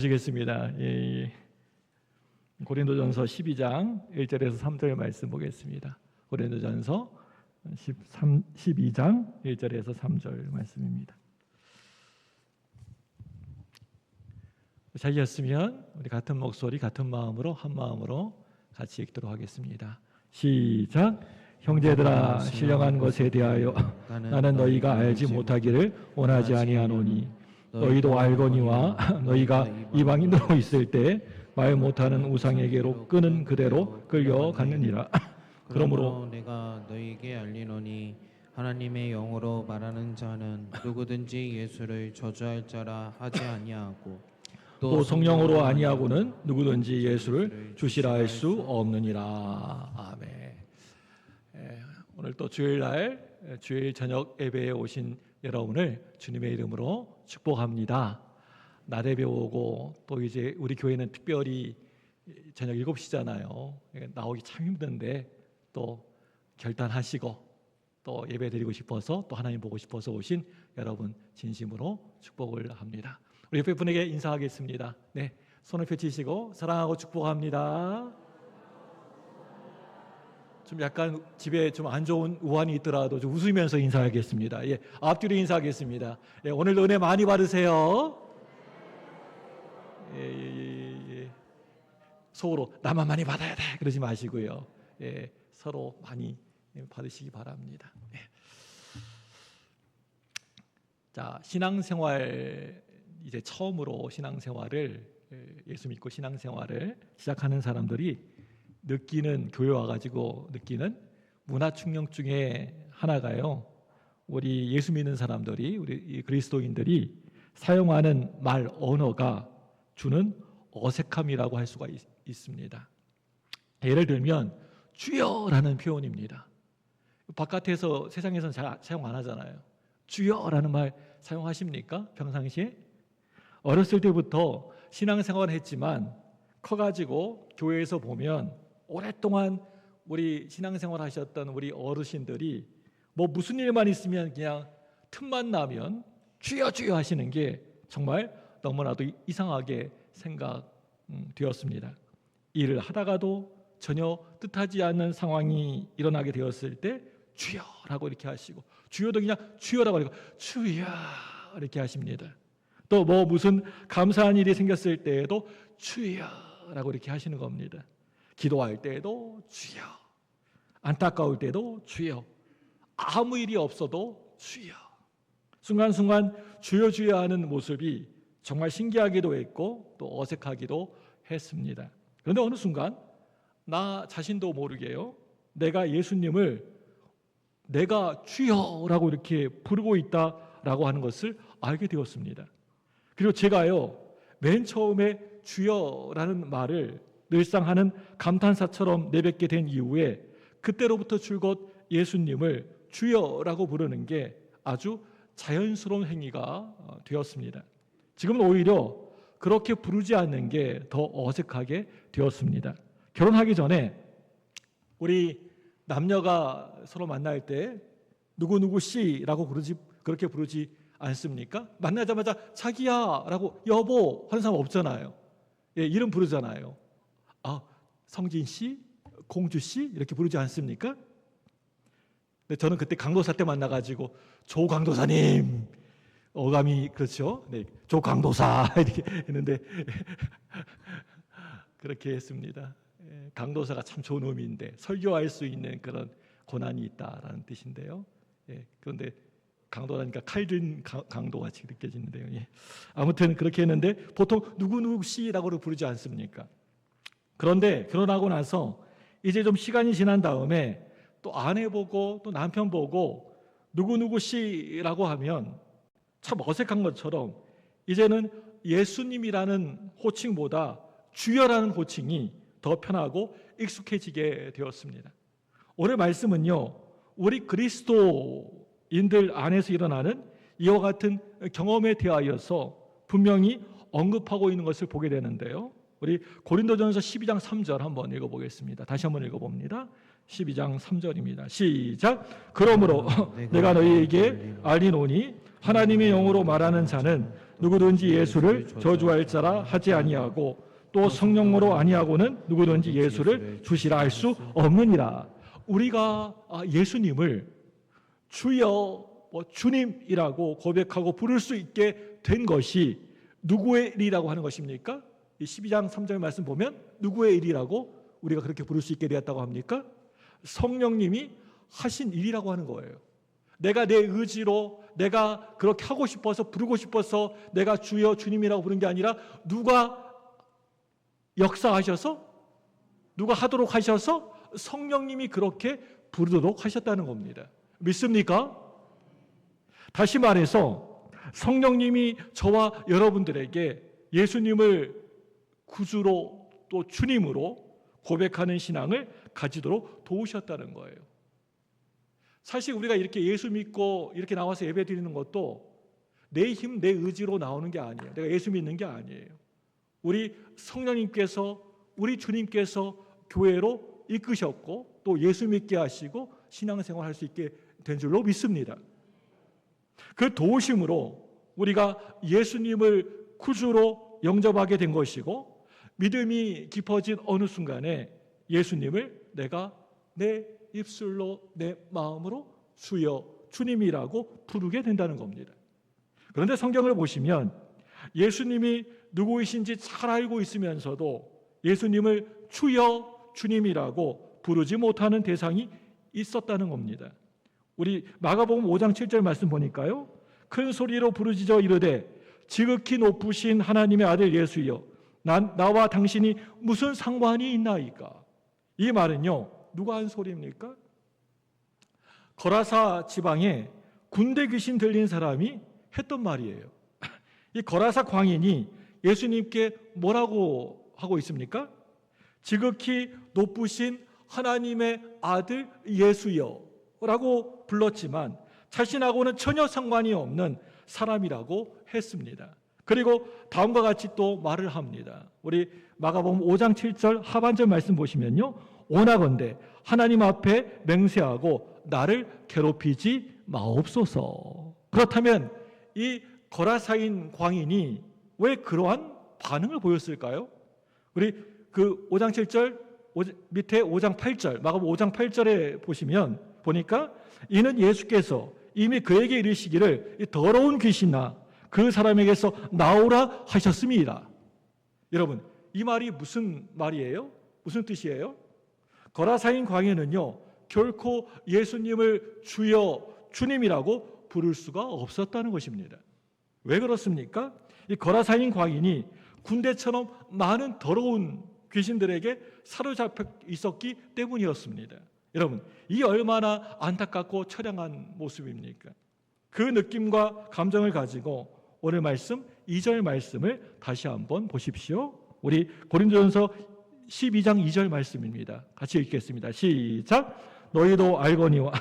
보시겠습니다. 고린도전서 12장 1절에서 3절 말씀 보겠습니다. 고린도전서 12장 1절에서 3절 말씀입니다. 찾으셨으면 우리 같은 목소리 같은 마음으로 한 마음으로 같이 읽도록 하겠습니다. 시작. 형제들아, 신령한 것에 대하여 나는 너희가 알지 못하기를 원하지 아니하노니 너희도 알거니와 너희가 이방인으로 있을 때 말 못하는 우상에게로 끄는 그대로 끌려갔느니라. 그러므로 내가 너희에게 알리노니 하나님의 영으로 말하는 자는 누구든지 예수를 저주할 자라 하지 아니하고 또 성령으로 아니하고는 누구든지 예수를 주시라 할 수 없느니라. 아멘. 오늘 또 주일날 주일 저녁 예배에 오신 여러분을 주님의 이름으로 축복합니다. 나대배 오고 또 이제 우리 교회는 특별히 저녁 7시잖아요. 나오기 참 힘든데 또 결단하시고 또 예배 드리고 싶어서 또 하나님 보고 싶어서 오신 여러분 진심으로 축복을 합니다. 우리 옆에 분에게 인사하겠습니다. 네, 손을 펼치시고 사랑하고 축복합니다. 좀 약간 집에 좀 안 좋은 우환이 있더라도 좀 웃으면서 인사하겠습니다. 앞뒤로 인사하겠습니다. 오늘도 은혜 많이 받으세요. 속으로 나만 많이 받아야 돼 그러지 마시고요. 서로 많이 받으시기 바랍니다. 자, 신앙생활 이제 처음으로 신앙생활을 예수 믿고 신앙생활을 시작하는 사람들이 느끼는 교회 와가지고 느끼는 문화 충격 중에 하나가요. 우리 예수 믿는 사람들이 우리 그리스도인들이 사용하는 말 언어가 주는 어색함이라고 할 수가 있습니다. 예를 들면 주여라는 표현입니다. 바깥에서 세상에서는 잘 사용 안 하잖아요. 주여라는 말 사용하십니까? 평상시에? 어렸을 때부터 신앙생활을 했지만 커가지고 교회에서 보면 오랫동안 우리 신앙생활 하셨던 우리 어르신들이 뭐 무슨 일만 있으면 그냥 틈만 나면 주여 주여 하시는 게 정말 너무나도 이상하게 생각되었습니다. 일을 하다가도 전혀 뜻하지 않는 상황이 일어나게 되었을 때 주여라고 이렇게 하시고 주여도 그냥 주여라고 하고 주여 이렇게 하십니다. 또 뭐 무슨 감사한 일이 생겼을 때에도 주여라고 이렇게 하시는 겁니다. 기도할 때도 주여, 안타까울 때도 주여, 아무 일이 없어도 주여. 순간순간 주여 주여 하는 모습이 정말 신기하기도 했고 또 어색하기도 했습니다. 그런데 어느 순간 나 자신도 모르게요, 내가 예수님을 내가 주여라고 이렇게 부르고 있다라고 하는 것을 알게 되었습니다. 그리고 제가요, 맨 처음에 주여라는 말을 늘상 하는 감탄사처럼 내뱉게 된 이후에 그때로부터 줄곧 예수님을 주여라고 부르는 게 아주 자연스러운 행위가 되었습니다. 지금은 오히려 그렇게 부르지 않는 게 더 어색하게 되었습니다. 결혼하기 전에 우리 남녀가 서로 만날 때 누구누구 씨라고 그렇게 부르지 않습니까? 만나자마자 자기야 라고 여보 하는 사람 없잖아요. 이름 부르잖아요. 성진 씨, 공주 씨 이렇게 부르지 않습니까? 근데 저는 그때 강도사 때 만나가지고 조 강도사님, 어감이 그렇죠? 네, 조 강도사 이렇게 했는데 그렇게 했습니다. 강도사가 참 좋은 의미인데 설교할 수 있는 그런 고난이 있다라는 뜻인데요. 그런데 강도라니까 칼든 강도같이 느껴지는데요. 아무튼 그렇게 했는데 보통 누구누구 씨라고 부르지 않습니까? 그런데 결혼하고 나서 이제 좀 시간이 지난 다음에 또 아내 보고 또 남편 보고 누구누구 씨라고 하면 참 어색한 것처럼 이제는 예수님이라는 호칭보다 주여라는 호칭이 더 편하고 익숙해지게 되었습니다. 오늘 말씀은요, 우리 그리스도인들 안에서 일어나는 이와 같은 경험에 대하여서 분명히 언급하고 있는 것을 보게 되는데요. 우리 고린도전서 12장 3절 한번 읽어보겠습니다. 다시 한번 읽어봅니다. 12장 3절입니다. 시작. 그러므로 내가 너희에게 알리노니 하나님의 영으로 말하는 자는 누구든지 예수를 저주할 자라 하지 아니하고 또 성령으로 아니하고는 누구든지 예수를 주시라 할 수 없느니라. 우리가 예수님을 주여 주님이라고 고백하고 부를 수 있게 된 것이 누구의 일이라고 하는 것입니까? 12장 3절 말씀 보면 누구의 일이라고 우리가 그렇게 부를 수 있게 되었다고 합니까? 성령님이 하신 일이라고 하는 거예요. 내가 내 의지로 내가 그렇게 하고 싶어서 부르고 싶어서 내가 주여 주님이라고 부른 게 아니라 누가 역사하셔서 누가 하도록 하셔서 성령님이 그렇게 부르도록 하셨다는 겁니다. 믿습니까? 다시 말해서 성령님이 저와 여러분들에게 예수님을 구주로 또 주님으로 고백하는 신앙을 가지도록 도우셨다는 거예요. 사실 우리가 이렇게 예수 믿고 이렇게 나와서 예배 드리는 것도 내 힘, 내 의지로 나오는 게 아니에요. 내가 예수 믿는 게 아니에요. 우리 성령님께서 우리 주님께서 교회로 이끄셨고 또 예수 믿게 하시고 신앙생활 할 수 있게 된 줄로 믿습니다. 그 도우심으로 우리가 예수님을 구주로 영접하게 된 것이고 믿음이 깊어진 어느 순간에 예수님을 내가 내 입술로 내 마음으로 주여 주님이라고 부르게 된다는 겁니다. 그런데 성경을 보시면 예수님이 누구이신지 잘 알고 있으면서도 예수님을 주여 주님이라고 부르지 못하는 대상이 있었다는 겁니다. 우리 마가복음 5장 7절 말씀 보니까요. 큰 소리로 부르짖어 이르되 지극히 높으신 하나님의 아들 예수여 나와 당신이 무슨 상관이 있나이까. 이 말은요. 누가 한 소리입니까? 거라사 지방에 군대 귀신 들린 사람이 했던 말이에요. 이 거라사 광인이 예수님께 뭐라고 하고 있습니까? 지극히 높으신 하나님의 아들 예수여 라고 불렀지만 자신하고는 전혀 상관이 없는 사람이라고 했습니다. 그리고 다음과 같이 또 말을 합니다. 우리 마가복음 5장 7절 하반절 말씀 보시면요. 오나건대 하나님 앞에 맹세하고 나를 괴롭히지 마옵소서. 그렇다면 이 거라사인 광인이 왜 그러한 반응을 보였을까요? 우리 그 5장 7절 밑에 5장 8절 마가복음 5장 8절에 보시면 보니까 이는 예수께서 이미 그에게 이르시기를 이 더러운 귀신아 그 사람에게서 나오라 하셨습니다. 여러분 이 말이 무슨 말이에요? 무슨 뜻이에요? 거라사인 광인은요 결코 예수님을 주여 주님이라고 부를 수가 없었다는 것입니다. 왜 그렇습니까? 이 거라사인 광인이 군대처럼 많은 더러운 귀신들에게 사로잡혀 있었기 때문이었습니다. 여러분 이 얼마나 안타깝고 처량한 모습입니까? 그 느낌과 감정을 가지고 오늘 말씀 2절 말씀을 다시 한번 보십시오. 우리 고린도전서 12장 2절 말씀입니다. 같이 읽겠습니다. 시작. 너희도 알거니와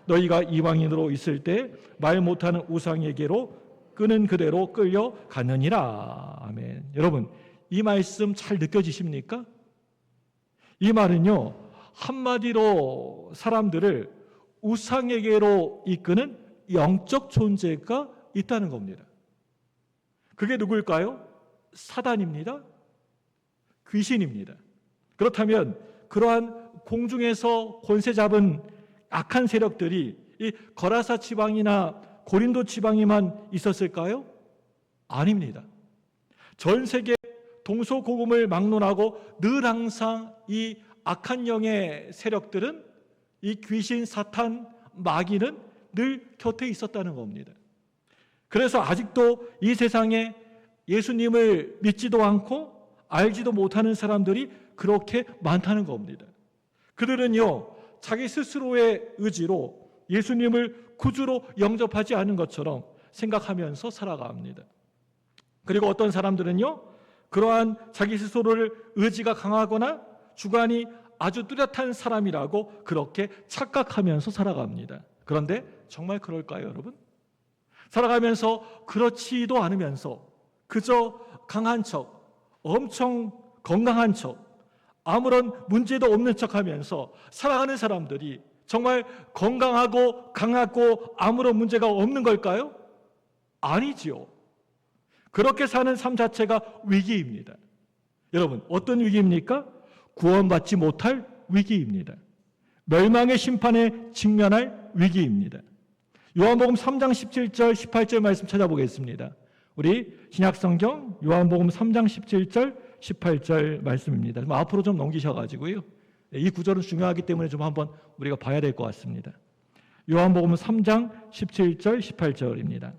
너희가 이방인으로 있을 때 말 못하는 우상에게로 끄는 그대로 끌려갔느니라. 아멘. 여러분 이 말씀 잘 느껴지십니까? 이 말은요 한마디로 사람들을 우상에게로 이끄는 영적 존재가 있다는 겁니다. 그게 누구일까요? 사단입니다. 귀신입니다. 그렇다면 그러한 공중에서 권세 잡은 악한 세력들이 이 거라사 지방이나 고린도 지방에만 있었을까요? 아닙니다. 전 세계 동서고금을 막론하고 늘 항상 이 악한 영의 세력들은 이 귀신, 사탄, 마귀는 늘 곁에 있었다는 겁니다. 그래서 아직도 이 세상에 예수님을 믿지도 않고 알지도 못하는 사람들이 그렇게 많다는 겁니다. 그들은요 자기 스스로의 의지로 예수님을 구주로 영접하지 않은 것처럼 생각하면서 살아갑니다. 그리고 어떤 사람들은요 그러한 자기 스스로를 의지가 강하거나 주관이 아주 뚜렷한 사람이라고 그렇게 착각하면서 살아갑니다. 그런데 정말 그럴까요, 여러분? 살아가면서 그렇지도 않으면서 그저 강한 척, 엄청 건강한 척, 아무런 문제도 없는 척하면서 살아가는 사람들이 정말 건강하고 강하고 아무런 문제가 없는 걸까요? 아니지요. 그렇게 사는 삶 자체가 위기입니다. 여러분, 어떤 위기입니까? 구원받지 못할 위기입니다. 멸망의 심판에 직면할 위기입니다. 요한복음 3장 17절 18절 말씀 찾아보겠습니다. 우리 신약성경 요한복음 3장 17절 18절 말씀입니다. 앞으로 좀 넘기셔가지고요, 이 구절은 중요하기 때문에 좀 한번 우리가 봐야 될 것 같습니다. 요한복음 3장 17절 18절입니다.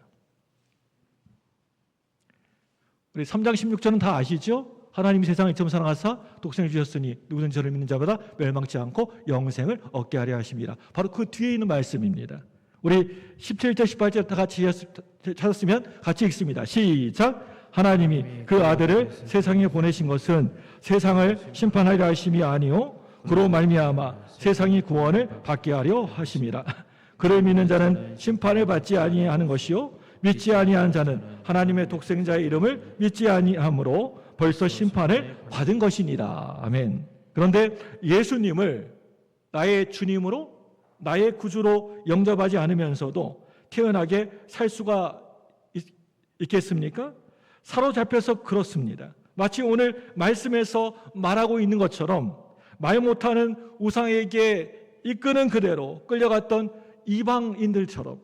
우리 3장 16절은 다 아시죠? 하나님이 세상을 이처럼 사랑하사 독생을 주셨으니 누구든지 저를 믿는 자마다 멸망치 않고 영생을 얻게 하려 하심이라. 바로 그 뒤에 있는 말씀입니다. 우리 17절 18절 다 같이 찾았으면 같이 읽습니다. 시작. 하나님이 그 아들을 세상에 보내신 것은 세상을 심판하려 하심이 아니요 그로 말미암아 세상이 구원을 받게 하려 하심이라. 그를 믿는 자는 심판을 받지 아니하는 것이요 믿지 아니하는 자는 하나님의 독생자의 이름을 믿지 아니하므로 벌써 심판을 받은 것이니라. 아멘. 그런데 예수님을 나의 주님으로, 나의 구주로 영접하지 않으면서도 태연하게 살 수가 있겠습니까? 사로잡혀서 그렇습니다. 마치 오늘 말씀에서 말하고 있는 것처럼 말 못하는 우상에게 이끄는 그대로 끌려갔던 이방인들처럼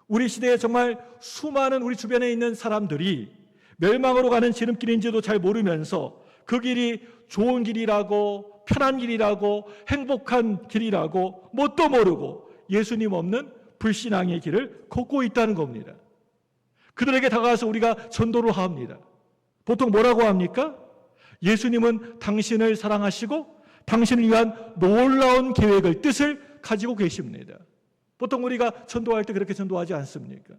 우리 시대에 정말 수많은 우리 주변에 있는 사람들이 멸망으로 가는 지름길인지도 잘 모르면서 그 길이 좋은 길이라고, 편한 길이라고, 행복한 길이라고 뭣도 모르고 예수님 없는 불신앙의 길을 걷고 있다는 겁니다. 그들에게 다가가서 우리가 전도를 합니다. 보통 뭐라고 합니까? 예수님은 당신을 사랑하시고 당신을 위한 놀라운 계획을, 뜻을 가지고 계십니다. 보통 우리가 전도할 때 그렇게 전도하지 않습니까?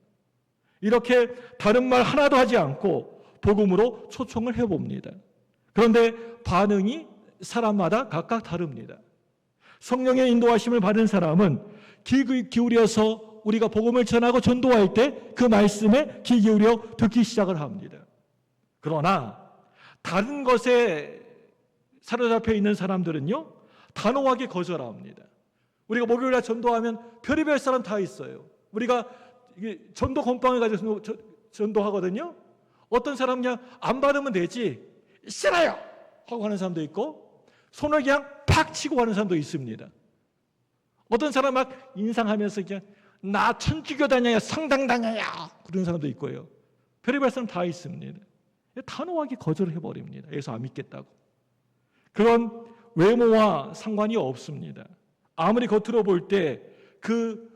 이렇게 다른 말 하나도 하지 않고 복음으로 초청을 해봅니다. 그런데 반응이 사람마다 각각 다릅니다. 성령의 인도하심을 받은 사람은 귀 기울여서 우리가 복음을 전하고 전도할 때 그 말씀에 귀 기울여 듣기 시작을 합니다. 그러나 다른 것에 사로잡혀 있는 사람들은요, 단호하게 거절합니다. 우리가 목요일날 전도하면 별의별 사람 다 있어요. 우리가 전도 건빵을 가지고 전도하거든요. 어떤 사람은 그냥 안 받으면 되지, 싫어요 하고 하는 사람도 있고, 손을 그냥 팍 치고 하는 사람도 있습니다. 어떤 사람 막 인상하면서 그냥 나 천주교 다녀야 성당 다녀야 그런 사람도 있고요. 별의별 사람 다 있습니다. 단호하게 거절을 해버립니다. 예수 안 믿겠다고. 그런 외모와 상관이 없습니다. 아무리 겉으로 볼 때 그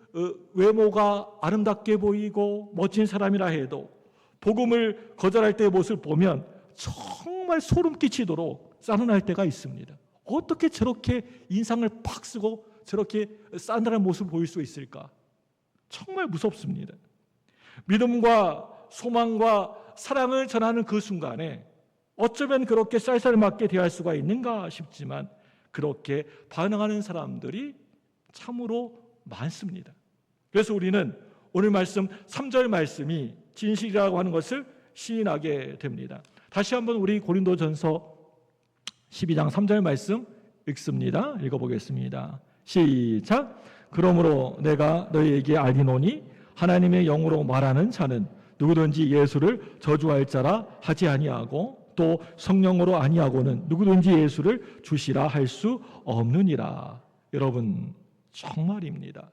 외모가 아름답게 보이고 멋진 사람이라 해도 복음을 거절할 때의 모습을 보면 정말 소름 끼치도록 싸늘할 때가 있습니다. 어떻게 저렇게 인상을 팍 쓰고 저렇게 싸늘한 모습을 보일 수 있을까? 정말 무섭습니다. 믿음과 소망과 사랑을 전하는 그 순간에 어쩌면 그렇게 쌀쌀맞게 대할 수가 있는가 싶지만 그렇게 반응하는 사람들이 참으로 많습니다. 그래서 우리는 오늘 말씀 3절 말씀이 진실이라고 하는 것을 시인하게 됩니다. 다시 한번 우리 고린도전서 12장 3절 말씀 읽습니다. 읽어보겠습니다. 시작. 그러므로 내가 너희에게 알리노니 하나님의 영으로 말하는 자는 누구든지 예수를 저주할 자라 하지 아니하고 또 성령으로 아니하고는 누구든지 예수를 주시라 할 수 없느니라. 여러분, 정말입니다.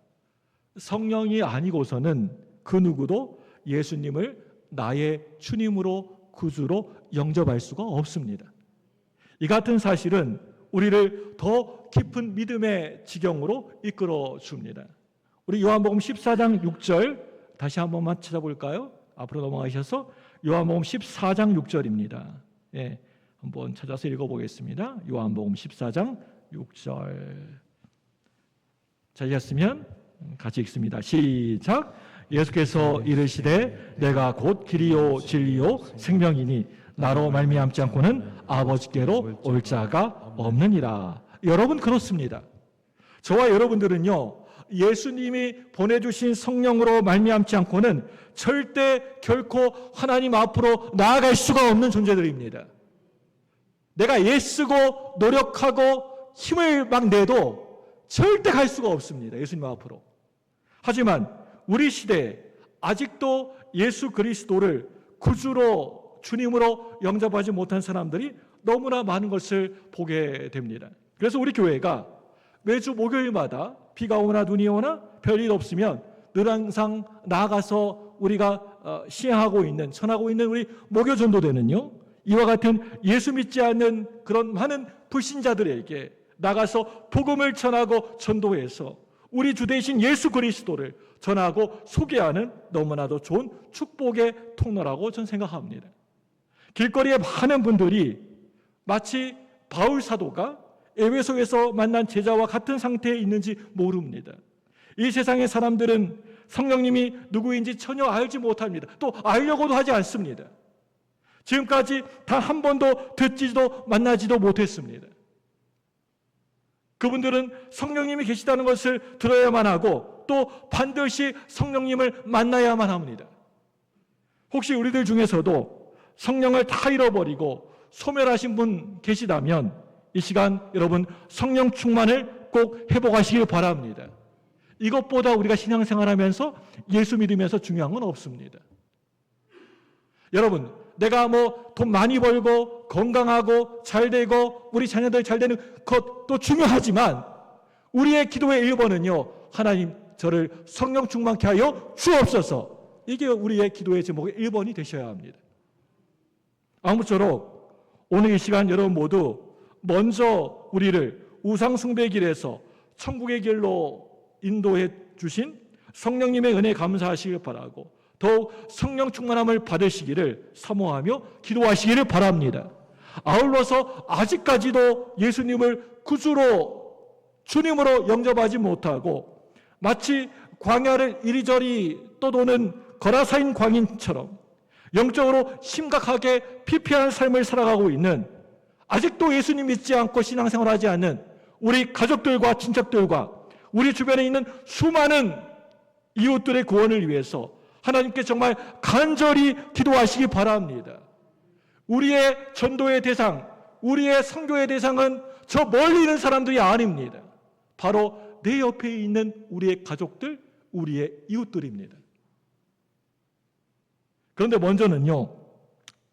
성령이 아니고서는 그 누구도 예수님을 나의 주님으로 구주로 영접할 수가 없습니다. 이 같은 사실은 우리를 더 깊은 믿음의 지경으로 이끌어 줍니다. 우리 요한복음 14장 6절 다시 한 번만 찾아볼까요? 앞으로 넘어가셔서 요한복음 14장 6절입니다. 예, 한번 찾아서 읽어보겠습니다. 요한복음 14장 6절 찾으셨으면 같이 읽습니다. 시작. 예수께서 이르시되 내가 곧 길이요 진리요 생명이니 나로 말미암지 않고는 아버지께로 올 자가 없느니라. 여러분, 그렇습니다. 저와 여러분들은요, 예수님이 보내주신 성령으로 말미암지 않고는 절대 결코 하나님 앞으로 나아갈 수가 없는 존재들입니다. 내가 애쓰고 노력하고 힘을 막 내도 절대 갈 수가 없습니다. 예수님 앞으로. 하지만 우리 시대에 아직도 예수 그리스도를 구주로 주님으로 영접하지 못한 사람들이 너무나 많은 것을 보게 됩니다. 그래서 우리 교회가 매주 목요일마다 비가 오나 눈이 오나 별일 없으면 늘 항상 나아가서 우리가 시행하고 있는, 전하고 있는 우리 목요 전도대는요, 이와 같은 예수 믿지 않는 그런 많은 불신자들에게 나가서 복음을 전하고 전도해서 우리 주 대신 예수 그리스도를 전하고 소개하는 너무나도 좋은 축복의 통로라고 저는 생각합니다. 길거리에 많은 분들이 마치 바울 사도가 에베소에서 만난 제자와 같은 상태에 있는지 모릅니다. 이 세상의 사람들은 성령님이 누구인지 전혀 알지 못합니다. 또 알려고도 하지 않습니다. 지금까지 단 한 번도 듣지도 만나지도 못했습니다. 그분들은 성령님이 계시다는 것을 들어야만 하고 또 반드시 성령님을 만나야만 합니다. 혹시 우리들 중에서도 성령을 다 잃어버리고 소멸하신 분 계시다면 이 시간 여러분 성령 충만을 꼭 회복하시길 바랍니다. 이것보다 우리가 신앙생활하면서 예수 믿으면서 중요한 건 없습니다. 여러분, 내가 돈 많이 벌고 건강하고 잘 되고 우리 자녀들 잘 되는 것도 중요하지만 우리의 기도의 1번은요, 하나님 저를 성령 충만케 하여 주옵소서. 이게 우리의 기도의 제목의 1번이 되셔야 합니다. 아무쪼록 오늘 이 시간 여러분 모두 먼저 우리를 우상 숭배의 길에서 천국의 길로 인도해 주신 성령님의 은혜 감사하시길 바라고 더욱 성령 충만함을 받으시기를 사모하며 기도하시기를 바랍니다. 아울러서 아직까지도 예수님을 구주로 주님으로 영접하지 못하고 마치 광야를 이리저리 떠도는 거라사인 광인처럼 영적으로 심각하게 피폐한 삶을 살아가고 있는 아직도 예수님 믿지 않고 신앙생활하지 않는 우리 가족들과 친척들과 우리 주변에 있는 수많은 이웃들의 구원을 위해서 하나님께 정말 간절히 기도하시기 바랍니다. 우리의 전도의 대상, 우리의 선교의 대상은 저 멀리 있는 사람들이 아닙니다. 바로 내 옆에 있는 우리의 가족들, 우리의 이웃들입니다. 그런데 먼저는요,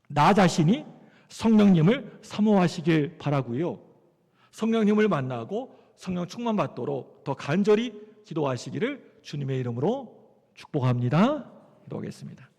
나 자신이 성령님을 사모하시길 바라고요. 성령님을 만나고 성령 충만 받도록 더 간절히 기도하시기를 주님의 이름으로 축복합니다. 기도하겠습니다.